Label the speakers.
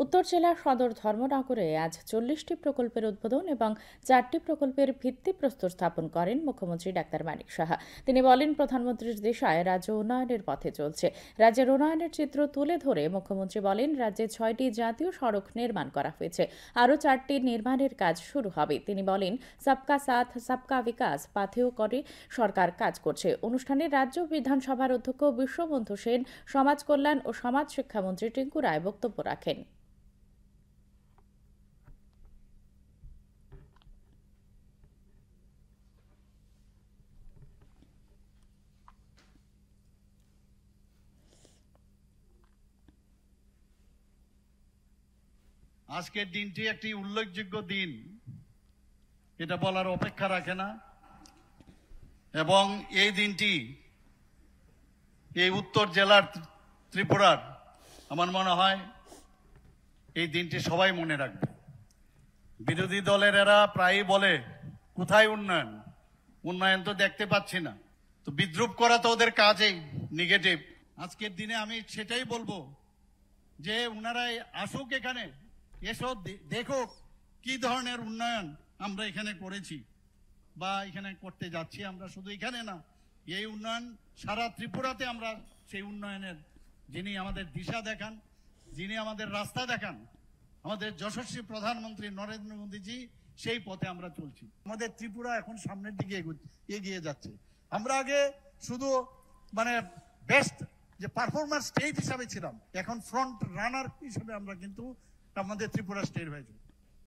Speaker 1: উত্তর জেলার সদর ধর্মনগরে আজ 40টি প্রকল্পের উদ্বোধন এবং 4টি প্রকল্পের ভিত্তিপ্রস্তর স্থাপন করেন মুখ্যমন্ত্রী ডাক্তার মানিক সাহা। তিনি বলেন, প্রধানমন্ত্রীর দিশায় রাজ্য উন্নয়নের পথে চলছে। রাজ্যের উন্নয়নের চিত্র তুলে ধরে মুখ্যমন্ত্রী বলেন, রাজ্যে 6টি জাতীয় সড়ক নির্মাণ করা হয়েছে, আরও 4টি নির্মাণের কাজ শুরু হবে। তিনি বলেন, সবকা সাথ সবকা বিকাশ পাথেয় করে সরকার কাজ করছে। অনুষ্ঠানে রাজ্য বিধানসভার অধ্যক্ষ বিশ্ববন্ধু সেন, সমাজ কল্যাণ ও সমাজ শিক্ষামন্ত্রী টিঙ্কু রায় বক্তব্য রাখেন।
Speaker 2: আজকের দিনটি একটি উল্লেখযোগ্য দিন, এটা বলার অপেক্ষা রাখে না। এবং এই দিনটি এই উত্তর জেলার ত্রিপুরার, আমার মনে হয় এই দিনটি সবাই মনে রাখবে। বিরোধী দলের এরা প্রায়ই বলে, কোথায় উন্নয়ন, উন্নয়ন তো দেখতে পাচ্ছি না। তো বিদ্রুপ করা তো ওদের কাজেই, নেগেটিভ। আজকের দিনে আমি সেটাই বলবো যে উনারাই আসুক, এখানে এসো, দেখো কি ধরনের উন্নয়ন আমরা এখানে করেছি বা এখানে করতে যাচ্ছি। আমরা শুধু এখানে না, এই উন্নয়ন সারা ত্রিপুরাতে আমরা সেই উন্নয়নের, যিনি আমাদের দিশা দেখান, যিনি আমাদের রাস্তা দেখান, আমাদের যশস্বী প্রধানমন্ত্রী নরেন্দ্র মোদীজি, সেই পথে আমরা চলছি। আমাদের ত্রিপুরা এখন সামনের দিকে এগিয়ে যাচ্ছে। আমরা আগে শুধু বেস্ট যে পারফরম্যান্স স্টেট হিসাবে ছিলাম, এখন ফ্রন্ট রানার হিসেবে আমরা কিন্তু আমাদের ত্রিপুরা স্টেট হয়েছে।